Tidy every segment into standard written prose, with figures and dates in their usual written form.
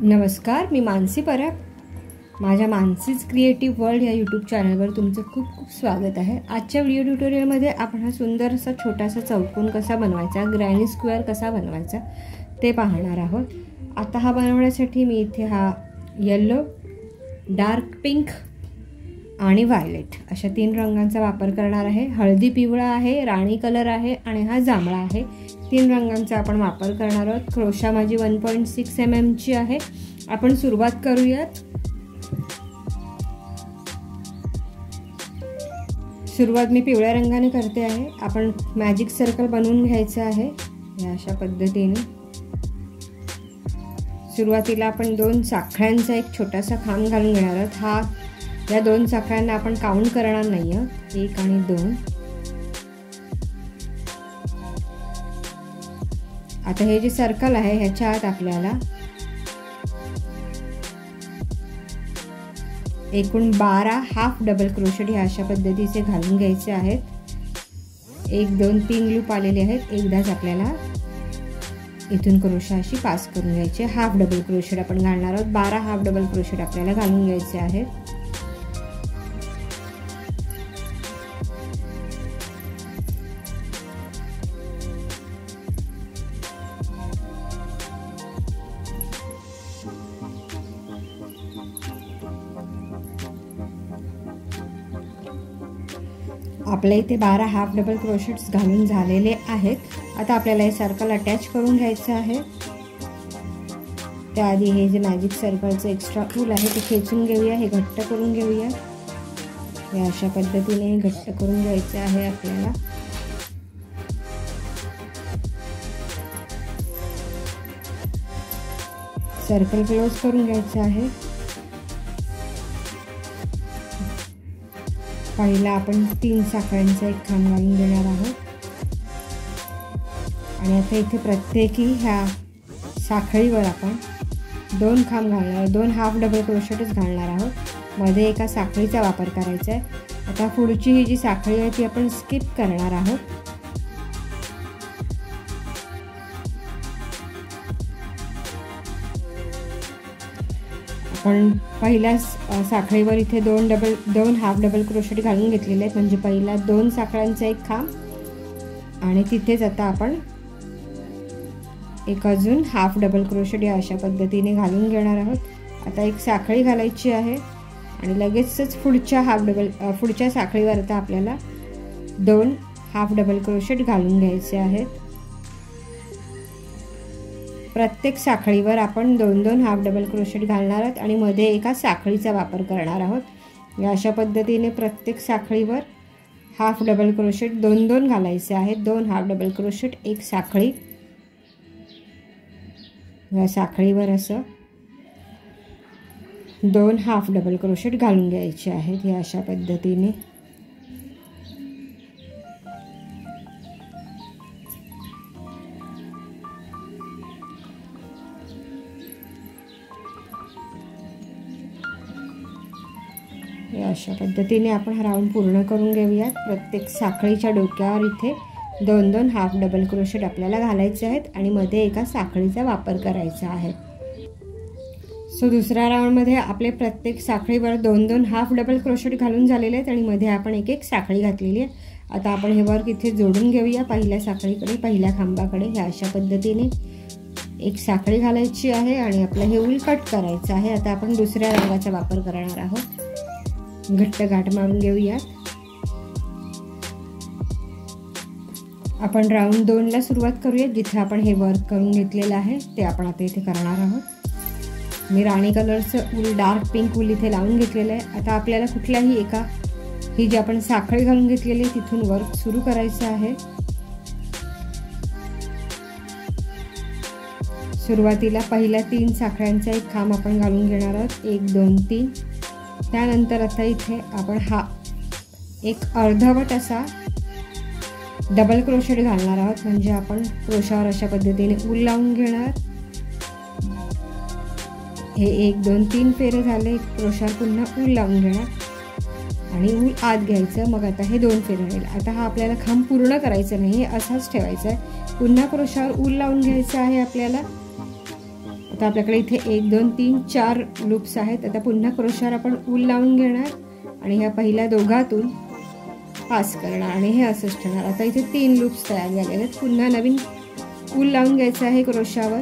नमस्कार, मी मानसी परब. माझ्या मानसीज creative world या यूट्यूब चॅनलवर तुमचं खूप खूप स्वागत आहे. आजच्या व्हिडिओ ट्युटोरियलमध्ये आपण हा सुंदर असा छोटासा चौकोन कसा बनवायचा, ग्रॅनी स्क्वेअर कसा बनवायचा ते पाहणार आहोत. आता हा बनवण्यासाठी मी इथे हा येलो, डार्क पिंक आणि व्हायलेट अशा 3 रंगांचा वापर करणार आहे. हळदी पिवळा आहे, राणी कलर आहे आणि हा जांभळा आहे. 3 रंगांचा आपण वापर करणार आहोत. क्रोशा माझी 1.6 mm ची आहे. आपण सुरुवात करूयात. सुरुवात मी पिवळ्या रंगाने करते आहे. आपण मॅजिक सर्कल बनवून घ्यायचं आहे या अशा पद्धतीने. सुरुवातीला आपण 2 साखळ्यांचा एक छोटासा खांब घालून घेणार आहोत. या 2 साखळ्यांना आपण काउंट करणार नाही आहोत, 1 आणि 2. आता हे जे सर्कल आहे ह्याच्या आत आपल्याला एकूण 12 हाफ डबल क्रोशेट ह्या अशा पद्धतीचे घालून घ्यायचे आहेत. 1 2 3 लूप आलेले आहेत. एकदाच आपल्याला इथून क्रोशा अशी पास करून घ्यायचे. हाफ डबल क्रोशेट आपण घालणार आहोत. 12 हाफ डबल क्रोशेट आपल्याला घालून घ्यायचे आहेत. आपल्या इथे 12 हाफ डबल क्रोशेट्स घालून झालेले आहेत. आता आपल्याला हे सर्कल अटॅच करून घ्यायचं आहे. त्याआधी हे जे मॅजिक सर्कलचं एक्स्ट्रा ऊल आहे ते खेचून घेऊया. हे घट्ट करून घेऊया. या अशा पद्धतीने घट्ट करून घ्यायचं आहे आपल्याला. सर्कल क्लोज करून घ्यायचं आहे. पहिला आपण 3 साखळ्यांचा एक खांब घालून देणार आहोत आणि आता इथे प्रत्येकी ह्या साखळीवर आपण 2 खांब घालणार, 2 हाफ डबल क्रोशेटच घालणार आहोत. मध्ये एका साखळीचा वापर करायचा आहे. आता पुढची ही जी साखळी आहे ती आपण स्किप करणार आहोत. आपण पहिल्या साखळीवर इथे 2 हाफ डबल क्रोशेट घालून घेतलेले आहेत. म्हणजे पहिला 2 साखळ्यांचा एक खांब आणि तिथेच आता आपण एक अजून हाफ डबल क्रोशेट या अशा पद्धतीने घालून घेणार आहोत. आता एक साखळी घालायची आहे आणि लगेचच पुढच्या साखळीवर आता आपल्याला 2 हाफ डबल क्रोशेट घालून घ्यायचे आहेत. प्रत्येक साखळीवर आपण 2-2 हाफ डबल क्रोशेट घालणार आहोत आणि मध्ये एका साखळीचा वापर करणार आहोत. या अशा पद्धतीने प्रत्येक साखळीवर हाफ डबल क्रोशेट 2-2 घालायचे आहेत. 2 हाफ डबल क्रोशेट, एक साखळी. या साखळीवर असं 2 हाफ डबल क्रोशेट घालून घ्यायचे आहेत या अशा पद्धतीने. अशा पद्धतीने आपण हा राऊंड पूर्ण करून घेऊयात. प्रत्येक साखळीच्या डोक्यावर इथे 2-2 हाफ डबल क्रोशेट आपल्याला घालायचे आहेत आणि मध्ये एका साखळीचा वापर करायचा आहे. सो दुसऱ्या राऊंडमध्ये आपले प्रत्येक साखळीवर 2-2 हाफ डबल क्रोशेट घालून झालेले आहेत आणि मध्ये आपण एक साखळी घातलेली आहे. आता आपण हे वर्क इथे जोडून घेऊया. पहिल्या साखळीकडे, पहिल्या खांबाकडे ह्या अशा पद्धतीने एक साखळी घालायची आहे आणि आपलं हे ऊल कट करायचं आहे. आता आपण दुसऱ्या रंगाचा वापर करणार आहोत. घट्ट गाठ मारून घेऊया. आपण राऊंड 2 ला सुरुवात करूया. जिथे आपण हे वर्क करून घेतलेलं आहे ते आपण आता इथे करणार आहोत. मी राणी कलरचं ऊल, डार्क पिंक ऊल इथे लावून घेतलेलं आहे. आता आपल्याला कुठल्याही एका ही जी आपण साखळी घालून घेतलेली आहे तिथून वर्क सुरू करायचं आहे. सुरुवातीला पहिल्या 3 साखळ्यांचा एक खांब आपण घालून घेणार आहोत. 1 2 3. त्यानंतर आता इथे आपण हा एक अर्धवट असा डबल क्रोशेट घालणार आहोत. म्हणजे आपण क्रोशावर अशा पद्धतीने ऊल लावून घेणार. हे 1 2 3 फेरे झाले. क्रोशावर पुन्हा ऊल लावून घेणार आणि ऊल आत घ्यायचं. मग आता हे 2 फेरे राहील. आता हा आपल्याला खांब पूर्ण करायचा नाही, असाच ठेवायचा आहे. पुन्हा क्रोशावर ऊल लावून घ्यायचं आहे आपल्याला. आता आपल्याकडे इथे 1 2 3 4 लूप्स आहेत. आता पुन्हा क्रोशावर आपण ऊल लावून घेणार आणि ह्या पहिल्या दोघातून पास करणार आणि हे असंच ठेवणार. आता इथे 3 लूप्स तयार झालेले आहेत. पुन्हा नवीन ऊल लावून घ्यायचं आहे क्रोशावर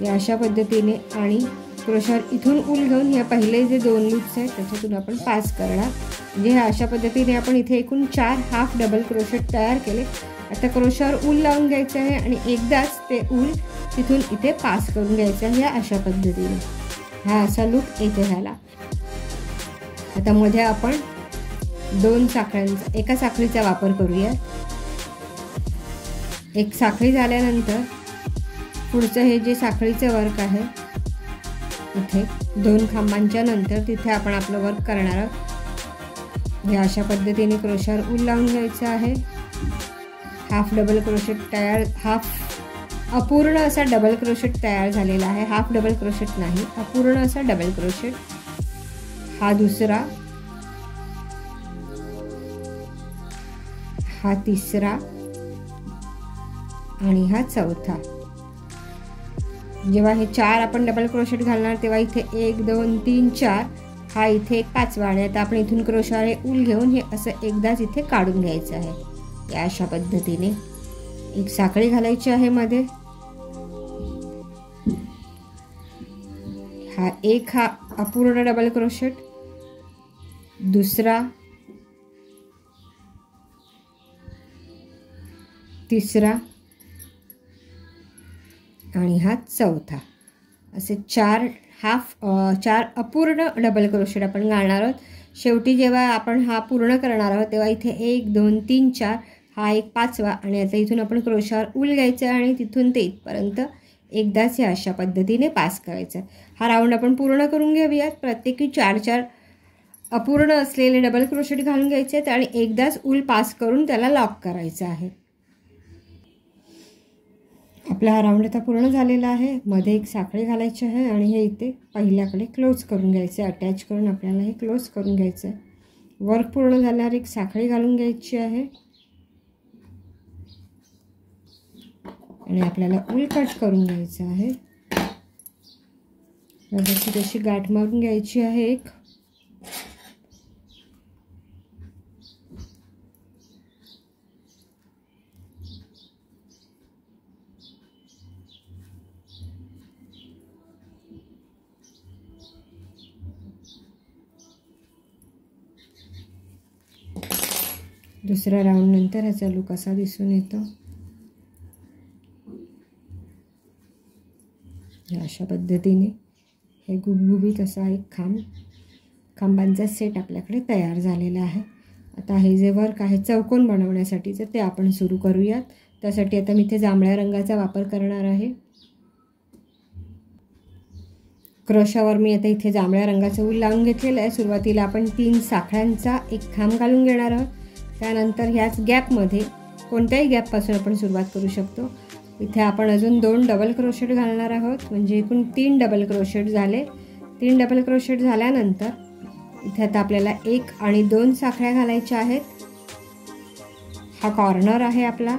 या अशा पद्धतीने आणि क्रोशावर इथून ऊल घेऊन ह्या पहिले जे 2 लूप्स आहेत त्याच्यातून आपण पास करणार. म्हणजे ह्या अशा पद्धतीने आपण इथे एकूण 4 हाफ डबल क्रोशेट तयार केले. आता क्रोशावर ऊल लावून घ्यायचं आहे आणि एकदाच ते ऊल तिथून इथे पास करून घ्यायचं आहे या अशा पद्धतीने. हा असा लूप इथे झाला. आता मध्ये आपण 2 साखळ्यांचा एका साखळीचा वापर करूया. एक साखळी झाल्यानंतर पुढचं हे जे साखळीचं वर्क आहे इथे 2 खांबांच्या नंतर तिथे आपण आपलं वर्क करणार आहोत. हे अशा पद्धतीने क्रोशावर ऊल लावून घ्यायचं आहे. हाफ डबल क्रोशेट तयार, हाफ अपूर्ण असा डबल क्रोशेट तयार झालेला आहे. हाफ डबल क्रोशेट नाही, अपूर्ण असा डबल क्रोशेट. हा दुसरा, हा तिसरा आणि हा चौथा. जेव्हा हे 4 आपण डबल क्रोशेट घालणार तेव्हा इथे 1 2 3 4 हा इथे एक 5वा आणि आता आपण इथून क्रोशावर हे ऊल घेऊन हे असं एकदाच इथे काढून घ्यायचं आहे. या अशा पद्धतीने एक साखळी घालायची आहे मध्ये. हा एक हा अपूर्ण डबल क्रोशेट, दुसरा, तिसरा आणि हा चौथा. असे 4 अपूर्ण डबल क्रोशेट आपण घालणार आहोत. शेवटी जेव्हा आपण हा पूर्ण करणार आहोत तेव्हा इथे 1 2 3 4 हा एक 5वा आणि आता इथून आपण क्रोशावर ऊल घ्यायचं आणि तिथून ते इथपर्यंत एकदाच या अशा पद्धतीने पास करायचं. हा राऊंड आपण पूर्ण करून घेऊयात. प्रत्येकी 4 अपूर्ण असलेले डबल क्रोशेट घालून घ्यायचे आहेत आणि एकदाच ऊल पास करून त्याला लॉक करायचं आहे. आपला हा राऊंड आता पूर्ण झालेला आहे. मध्ये एक साखळी घालायची आहे आणि हे इथे पहिल्याकडे क्लोज करून घ्यायचं आहे. अटॅच करून आपल्याला हे क्लोज करून घ्यायचं आहे. वर्क पूर्ण झाल्यावर एक साखळी घालून घ्यायची आहे आणि आपल्याला ऊल कट करून घ्यायचं आहे. व्यवस्थित अशी गाठ मारून घ्यायची आहे एक. दुसऱ्या राऊंड नंतर ह्याचा लूक असा दिसून येतो. अशा पद्धतीने हे गुबगुबीत असा एक खांबांचा सेट आपल्याकडे तयार झालेला आहे. आता हे जे वर्क आहे चौकोन बनवण्यासाठीचं ते आपण सुरू करूयात. त्यासाठी आता मी इथे जांभळ्या रंगाचा वापर करणार आहे. क्रोशावर मी आता इथे जांभळ्या रंगाचं ऊल लावून घेतलेलं आहे. सुरुवातीला आपण 3 साखळ्यांचा एक खांब घालून घेणार आहोत. त्यानंतर ह्याच गॅपमध्ये कोणत्याही गॅपपासून आपण सुरुवात करू शकतो. इथे आपण अजून 2 डबल क्रोशेट घालणार आहोत. म्हणजे एकूण 3 डबल क्रोशेट झाले. 3 डबल क्रोशेट झाल्यानंतर इथे आता आपल्याला 1 आणि 2 साखळ्या घालायच्या आहेत. हा कॉर्नर आहे आपला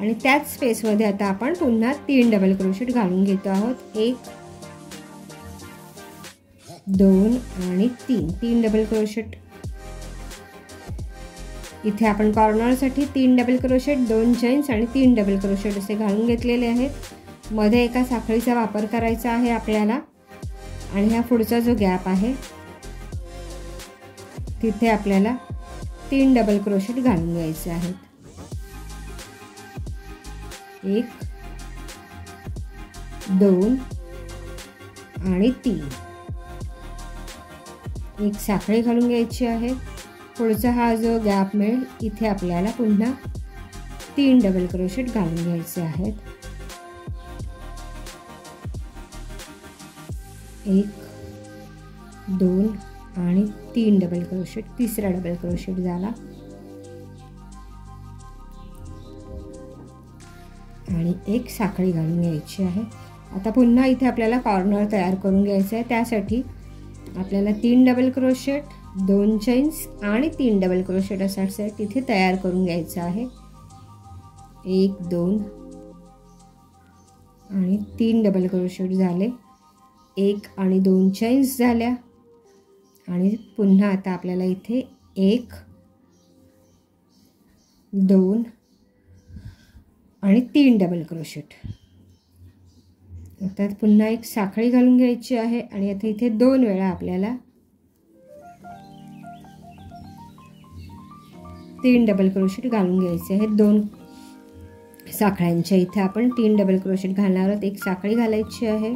आणि त्याच स्पेसमध्ये आता आपण पुन्हा 3 डबल क्रोशेट घालून घेतो आहोत. 1 2 आणि 3 डबल क्रोशेट. इथे आपण कॉर्नरसाठी 3 डबल क्रोशेट, 2 चेन्स आणि 3 डबल क्रोशेट असे घालून घेतलेले आहेत. मध्ये एका साखळीचा वापर करायचा आहे आपल्याला आणि ह्या पुढचा जो गॅप आहे तिथे आपल्याला 3 डबल क्रोशेट घालून घ्यायचे आहेत. 1 2 आणि 3. एक साखळी घालून घ्यायची आहे. पुढचा हा जो गॅप मिळेल इथे आपल्याला पुन्हा 3 डबल क्रोशेट घालून घ्यायचे आहेत. 1 2 आणि 3 डबल क्रोशेट. तिसरा डबल क्रोशेट झाला आणि एक साखळी घालून घ्यायची आहे. आता पुन्हा इथे आपल्याला कॉर्नर तयार करून घ्यायचं आहे. त्यासाठी आपल्याला 3 डबल क्रोशेट, 2 चेन्स आणि 3 डबल क्रोशेट असा सेट इथे तयार करून घ्यायचा आहे. 1 2 आणि 3 डबल क्रोशेट झाले, 1 आणि 2 चेन्स झाल्या आणि पुन्हा आता आपल्याला इथे 1 2 आणि 3 डबल क्रोशेट. आता पुन्हा एक साखळी घालून घ्यायची आहे आणि आता इथे 2 वेळा आपल्याला 3 डबल क्रोशेट घालून घ्यायचे आहेत. 2 साखळ्यांच्या इथे आपण 3 डबल क्रोशेट घालणार आहोत. एक साखळी घालायची आहे.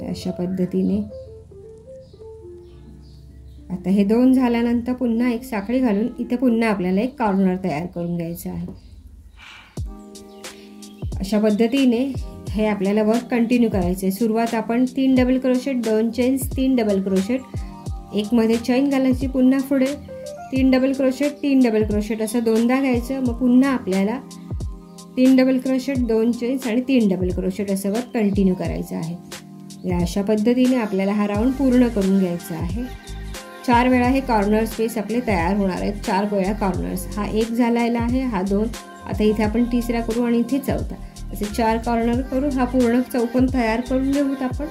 अशा पद्धतीने आता हे 2 झाल्यानंतर पुन्हा एक साखळी घालून इथे पुन्हा आपल्याला एक कॉर्नर तयार करून घ्यायचं आहे. अशा पद्धतीने हे आपल्याला वर्क कंटिन्यू करायचं आहे. सुरुवात आपण 3 double crochet, 2 chains, 3 double crochet, एक मध्ये चैन घालायची, पुन्हा पुढे 3 डबल क्रोशेट, 3 डबल क्रोशेट असं 2दा घ्यायचं. मग पुन्हा आपल्याला 3 डबल क्रोशेट, 2 चेन्स आणि 3 डबल क्रोशेट असं वर्क कंटिन्यू करायचं आहे. या अशा पद्धतीने आपल्याला हा राऊंड पूर्ण करून घ्यायचा आहे. 4 वेळा हे कॉर्नर स्पेस आपले तयार होणार आहेत. 4 वेळा कॉर्नर्स. हा एक झालेला आहे, हा 2. आता इथे आपण तिसरा करू आणि इथे चौथा. असे 4 कॉर्नर करू. हा पूर्ण चौकोन तयार करून घेऊत आपण.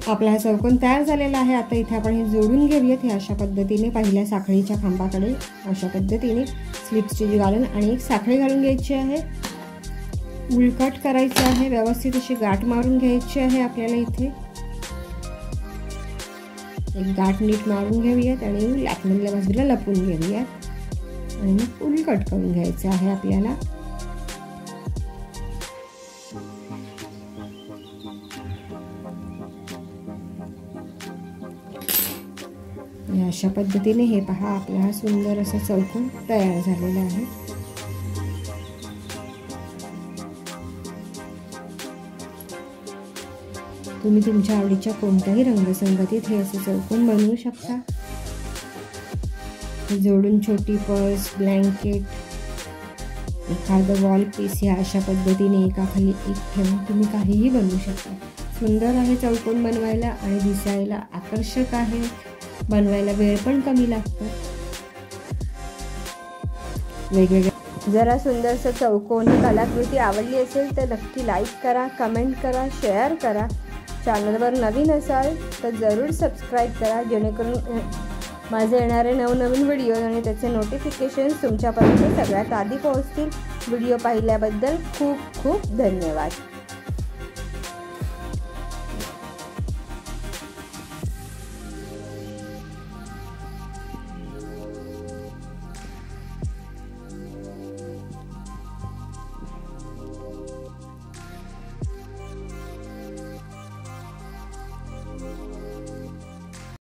आपला हा चौकोन तयार झालेला आहे. आता इथे आपण हे जोडून घेऊयात. हे अशा पद्धतीने पहिल्या साखळीच्या खांबाकडे अशा पद्धतीने स्लिप स्टिच घालून आणि एक साखळी घालून घ्यायची आहे. उलकट करायचं आहे. व्यवस्थित अशी गाठ मारून घ्यायची आहे आपल्याला. इथे एक गाठ नीट मारून घेऊयात आणि लॅकमधल्या बाजूला लपून घेऊयात आणि मग उलकट करून घ्यायचं आहे आपल्याला. अशा पद्धतीने हे पहा, आपला हा सुंदर असा चौकोन तयार झालेला आहे. तुम्ही तुमच्या आवडीच्या कोणत्याही रंगसंगतीत हे असे चौकोन बनवू शकता. जोडून छोटी पर्स, ब्लँकेट, एखादं वॉल पीस या अशा पद्धतीने एकाखाली एक ठेवून तुम्ही काहीही बनवू शकता. सुंदर आहे चौकोन बनवायला आणि दिसायला आकर्षक आहे. बनवायला वेळ पण कमी लागतो. वेगवेगळ्या जरा सुंदरसं चौकोन ही कलाकृती आवडली असेल तर नक्की लाईक करा, कमेंट करा, शेअर करा. चॅनलवर नवीन असाल तर जरूर सबस्क्राईब करा, जेणेकरून माझे येणारे नवनवीन व्हिडिओ आणि त्याचे नोटिफिकेशन्स तुमच्यापर्यंत सगळ्यात आधी पोहोचतील. व्हिडिओ पाहिल्याबद्दल खूप खूप धन्यवाद.